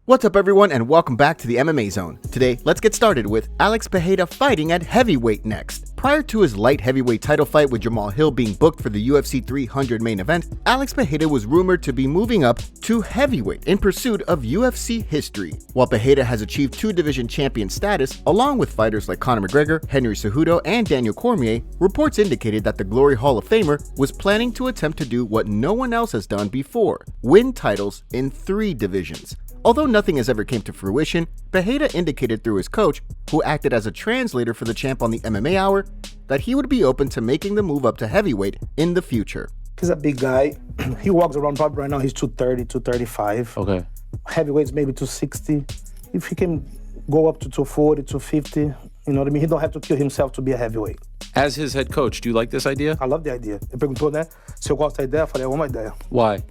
What's up everyone and welcome back to the MMA Zone. Today, let's get started with Alex Pereira fighting at heavyweight next. Prior to his light heavyweight title fight with Jamahal being booked for the UFC 300 main event, Alex Pereira was rumored to be moving up to heavyweight in pursuit of UFC history. While Pereira has achieved 2-division champion status, along with fighters like Conor McGregor, Henry Cejudo, and Daniel Cormier, reports indicated that the Glory Hall of Famer was planning to attempt to do what no one else has done before, win titles in 3 divisions. Although nothing has ever came to fruition, Pereira indicated through his coach, who acted as a translator for the champ on the MMA Hour, that he would be open to making the move up to heavyweight in the future. He's a big guy. He walks around probably right now, he's 230, 235. Okay. Heavyweight's maybe 260. If he can go up to 240, 250, you know what I mean? He don't have to kill himself to be a heavyweight. As his head coach, do you like this idea? I love the idea. Ele perguntou, né? Se eu gosto da ideia, eu falei, é uma ideia. Why?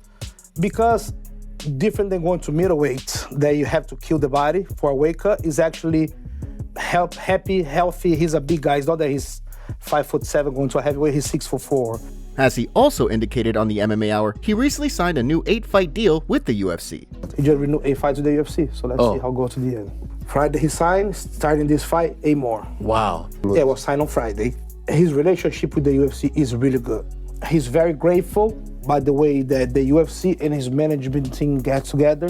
Because different than going to middleweight, that you have to kill the body for a weight cut, is actually happy, healthy. He's a big guy. It's not that he's 5'7" going to a heavyweight, he's 6'4". As he also indicated on the MMA Hour, he recently signed a new 8-fight deal with the UFC. He just renewed 8 fights with the UFC, so let's see how it goes to the end. Friday he signed, starting this fight, 8 more. Wow. Yeah, it was signed on Friday. His relationship with the UFC is really good. He's very grateful by the way that the UFC and his management team get together.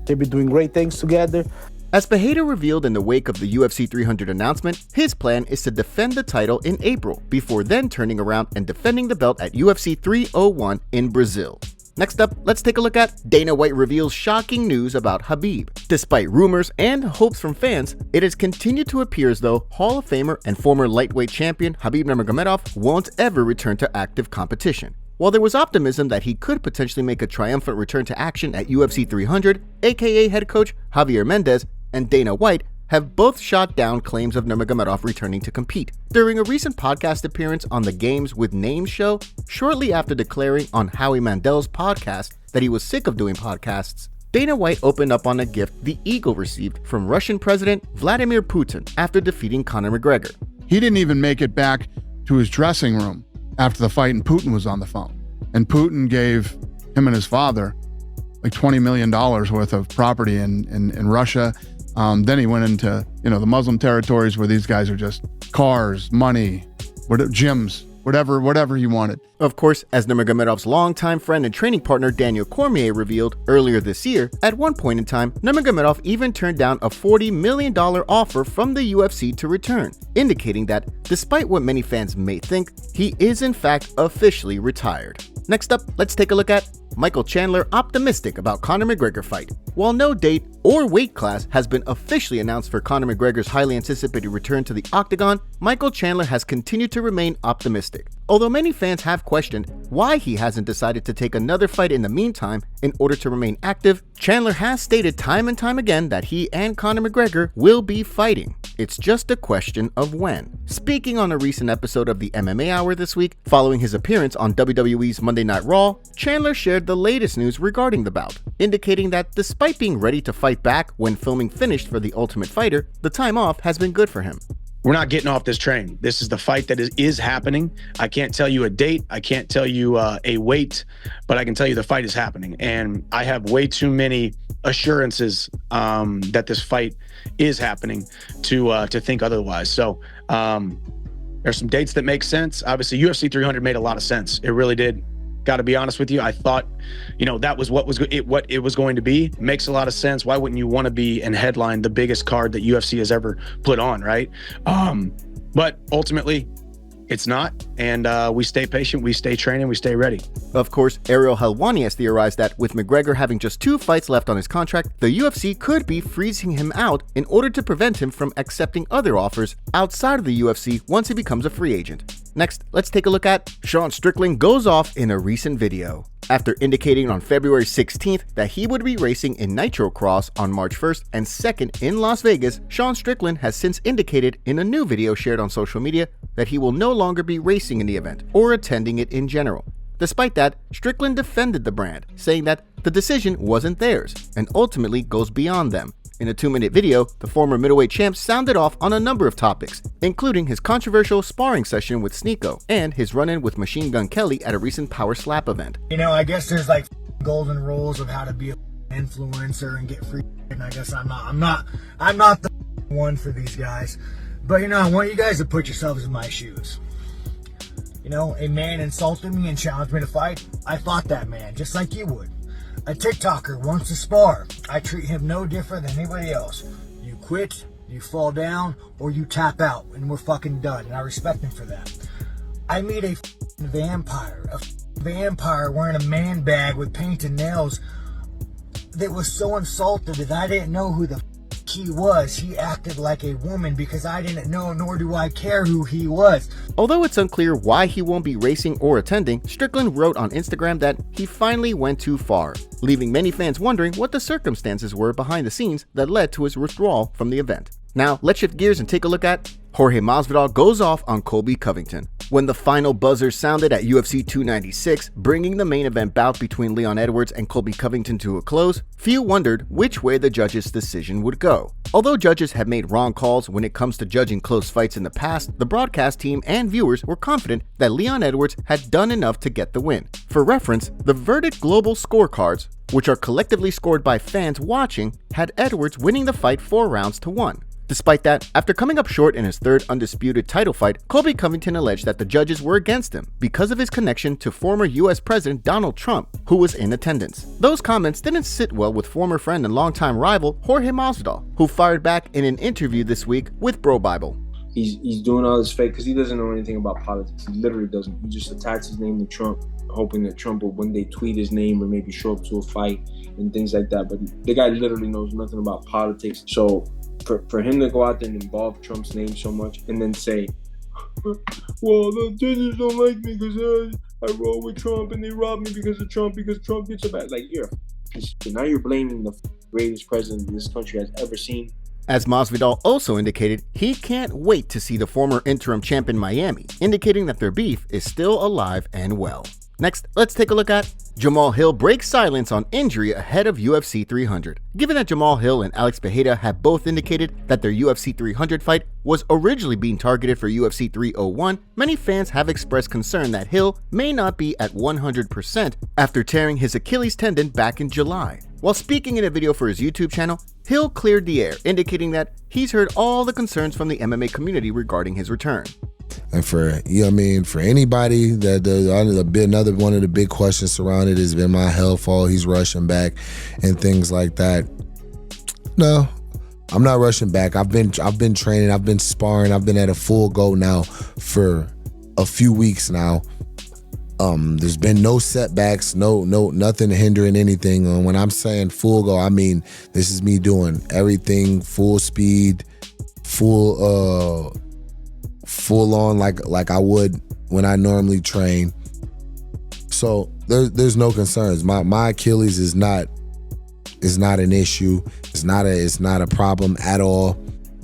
They've been doing great things together. As Pereira revealed in the wake of the UFC 300 announcement, his plan is to defend the title in April, before then turning around and defending the belt at UFC 301 in Brazil. Next up, let's take a look at Dana White reveals shocking news about Khabib. Despite rumors and hopes from fans, it has continued to appear as though Hall of Famer and former lightweight champion Khabib Nurmagomedov won't ever return to active competition. While there was optimism that he could potentially make a triumphant return to action at UFC 300, aka head coach Javier Mendez and Dana White have both shot down claims of Nurmagomedov returning to compete. During a recent podcast appearance on the Games with Names show, shortly after declaring on Howie Mandel's podcast that he was sick of doing podcasts, Dana White opened up on a gift the Eagle received from Russian President Vladimir Putin after defeating Conor McGregor. He didn't even make it back to his dressing room after the fight, and Putin was on the phone. And Putin gave him and his father like $20 million worth of property in Russia. Then he went into, the Muslim territories where these guys are just cars, money, gyms, whatever he wanted. Of course, as Nurmagomedov's longtime friend and training partner Daniel Cormier revealed earlier this year, at one point in time, Nurmagomedov even turned down a $40 million offer from the UFC to return, indicating that, despite what many fans may think, he is in fact officially retired. Next up, let's take a look at Michael Chandler optimistic about Conor McGregor fight. While no date or weight class has been officially announced for Conor McGregor's highly anticipated return to the octagon, Michael Chandler has continued to remain optimistic. Although many fans have questioned why he hasn't decided to take another fight in the meantime in order to remain active, Chandler has stated time and time again that he and Conor McGregor will be fighting. It's just a question of when. Speaking on a recent episode of the MMA Hour this week, following his appearance on WWE's Monday Night Raw, Chandler shared the latest news regarding the bout, indicating that despite being ready to fight back when filming finished for The Ultimate Fighter, the time off has been good for him. We're not getting off this train. This is the fight that is happening. I can't tell you a date. I can't tell you a weight, but I can tell you the fight is happening. And I have way too many assurances that this fight is happening to think otherwise. So there's some dates that make sense. Obviously, UFC 300 made a lot of sense. It really did. Got to be honest with you. I thought, that was what it was going to be. It makes a lot of sense. Why wouldn't you want to be and headline the biggest card that UFC has ever put on, right? But ultimately, it's not. And we stay patient, we stay training, we stay ready. Of course, Ariel Helwani has theorized that with McGregor having just 2 fights left on his contract, the UFC could be freezing him out in order to prevent him from accepting other offers outside of the UFC once he becomes a free agent. Next, let's take a look at Sean Strickland goes off in a recent video. After indicating on February 16th that he would be racing in Nitro Cross on March 1st and 2nd in Las Vegas, Sean Strickland has since indicated in a new video shared on social media that he will no longer be racing in the event or attending it in general. Despite that, Strickland defended the brand, saying that the decision wasn't theirs and ultimately goes beyond them. In a 2-minute video, the former middleweight champ sounded off on a number of topics, including his controversial sparring session with Sneeko and his run-in with Machine Gun Kelly at a recent Power Slap event. I guess there's like golden rules of how to be a influencer and get free. And I guess I'm not the one for these guys. But I want you guys to put yourselves in my shoes. A man insulted me and challenged me to fight. I fought that man, just like you would. A TikToker wants to spar. I treat him no different than anybody else. You quit, you fall down, or you tap out, and we're fucking done. And I respect him for that. I meet a vampire wearing a man bag with painted nails that was so insulted that I didn't know who the he was. He acted like a woman because I didn't know, nor do I care who he was. Although it's unclear why he won't be racing or attending, Strickland wrote on Instagram that he finally went too far, leaving many fans wondering what the circumstances were behind the scenes that led to his withdrawal from the event. Now, let's shift gears and take a look at Jorge Masvidal goes off on Colby Covington. When the final buzzer sounded at UFC 296, bringing the main event bout between Leon Edwards and Colby Covington to a close, few wondered which way the judges' decision would go. Although judges have made wrong calls when it comes to judging close fights in the past, the broadcast team and viewers were confident that Leon Edwards had done enough to get the win. For reference, the Verdict Global scorecards, which are collectively scored by fans watching, had Edwards winning the fight 4 rounds to 1. Despite that, after coming up short in his third undisputed title fight, Colby Covington alleged that the judges were against him because of his connection to former US President Donald Trump, who was in attendance. Those comments didn't sit well with former friend and longtime rival Jorge Masvidal, who fired back in an interview this week with Bro Bible. He's doing all this fake because he doesn't know anything about politics. He literally doesn't. He just attached his name to Trump, hoping that Trump will one day tweet his name or maybe show up to a fight and things like that. But the guy literally knows nothing about politics. So for him to go out there and involve Trump's name so much and then say, well, the judges don't like me because I roll with Trump and they rob me because Trump gets a bad. Like, now you're blaming the greatest president this country has ever seen. As Masvidal also indicated, he can't wait to see the former interim champ in Miami, indicating that their beef is still alive and well. Next, let's take a look at Jamahal Hill breaks silence on injury ahead of UFC 300. Given that Jamahal Hill and Alex Pereira have both indicated that their UFC 300 fight was originally being targeted for UFC 301, many fans have expressed concern that Hill may not be at 100% after tearing his Achilles tendon back in July. While speaking in a video for his YouTube channel, Hill cleared the air, indicating that he's heard all the concerns from the MMA community regarding his return. And for anybody another one of the big questions surrounded has been my health, all he's rushing back and things like that. No, I'm not rushing back. I've been training, I've been sparring, I've been at a full go now for a few weeks now. There's been no setbacks, nothing hindering anything. When I'm saying full go, I mean this is me doing everything full speed, full on like I would when I normally train. So there's no concerns. My Achilles is not an issue. It's not a problem at all.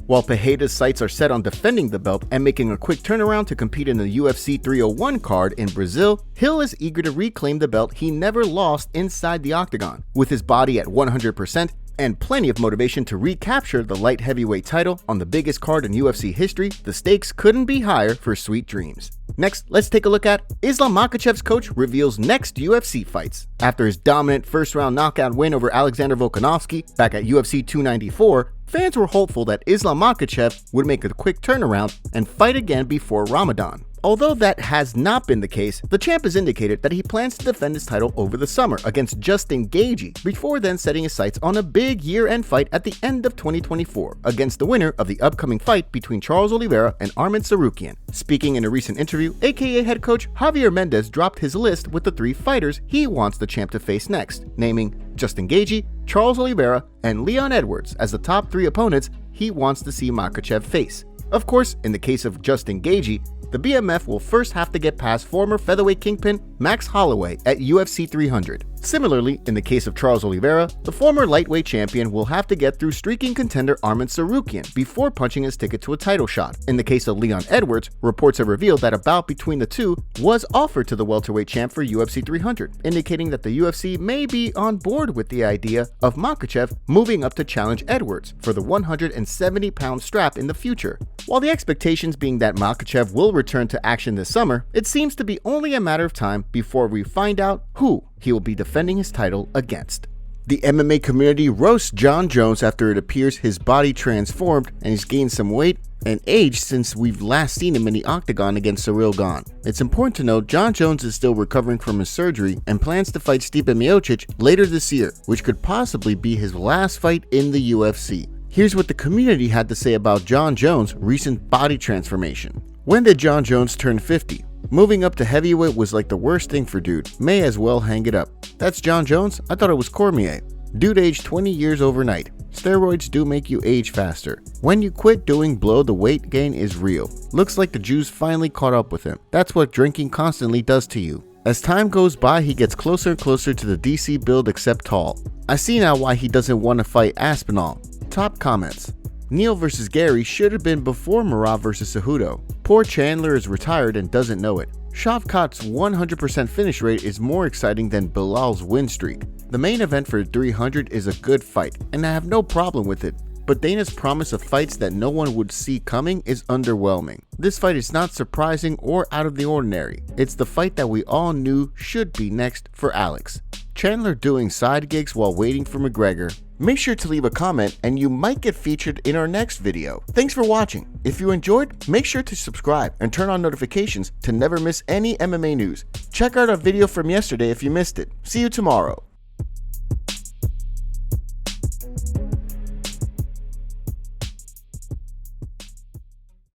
While Pereira's sights are set on defending the belt and making a quick turnaround to compete in the UFC 301 card in Brazil, Hill is eager to reclaim the belt he never lost inside the octagon. With his body at 100% and plenty of motivation to recapture the light heavyweight title on the biggest card in UFC history, the stakes couldn't be higher for Sweet Dreams. Next, let's take a look at Islam Makhachev's coach reveals next UFC fights. After his dominant first-round knockout win over Alexander Volkanovski back at UFC 294, fans were hopeful that Islam Makhachev would make a quick turnaround and fight again before Ramadan. Although that has not been the case, the champ has indicated that he plans to defend his title over the summer against Justin Gaethje, before then setting his sights on a big year-end fight at the end of 2024 against the winner of the upcoming fight between Charles Oliveira and Arman Tsarukyan. Speaking in a recent interview, aka head coach Javier Mendez dropped his list with the 3 fighters he wants the champ to face next, naming Justin Gaethje, Charles Oliveira, and Leon Edwards as the top 3 opponents he wants to see Makhachev face. Of course, in the case of Justin Gaethje, the BMF will first have to get past former featherweight kingpin Max Holloway at UFC 300. Similarly, in the case of Charles Oliveira, the former lightweight champion will have to get through streaking contender Arman Tsarukyan before punching his ticket to a title shot. In the case of Leon Edwards, reports have revealed that a bout between the two was offered to the welterweight champ for UFC 300, indicating that the UFC may be on board with the idea of Makhachev moving up to challenge Edwards for the 170-pound strap in the future. While the expectations being that Makhachev will return to action this summer, it seems to be only a matter of time before we find out who he will be defending his title against. The MMA community roasts Jon Jones after it appears his body transformed and he's gained some weight and aged since we've last seen him in the octagon against Ciryl Gane. It's important to note Jon Jones is still recovering from his surgery and plans to fight Stipe Miocic later this year, which could possibly be his last fight in the UFC. Here's what the community had to say about Jon Jones' recent body transformation. When did Jon Jones turn 50? Moving up to heavyweight was like the worst thing for dude. May as well hang it up. That's Jon Jones? I thought it was Cormier. Dude aged 20 years overnight. Steroids do make you age faster. When you quit doing blow, the weight gain is real. Looks like the Jews finally caught up with him. That's what drinking constantly does to you. As time goes by, he gets closer and closer to the DC build except tall. I see now why he doesn't want to fight Aspinall. Top comments. Neil vs. Gary should have been before Merab vs. Cejudo. Poor Chandler is retired and doesn't know it. Shavkat's 100% finish rate is more exciting than Bilal's win streak. The main event for 300 is a good fight, and I have no problem with it. But Dana's promise of fights that no one would see coming is underwhelming. This fight is not surprising or out of the ordinary. It's the fight that we all knew should be next for Alex. Chandler doing side gigs while waiting for McGregor. Make sure to leave a comment and you might get featured in our next video. Thanks for watching. If you enjoyed, make sure to subscribe and turn on notifications to never miss any MMA news. Check out our video from yesterday if you missed it. See you tomorrow.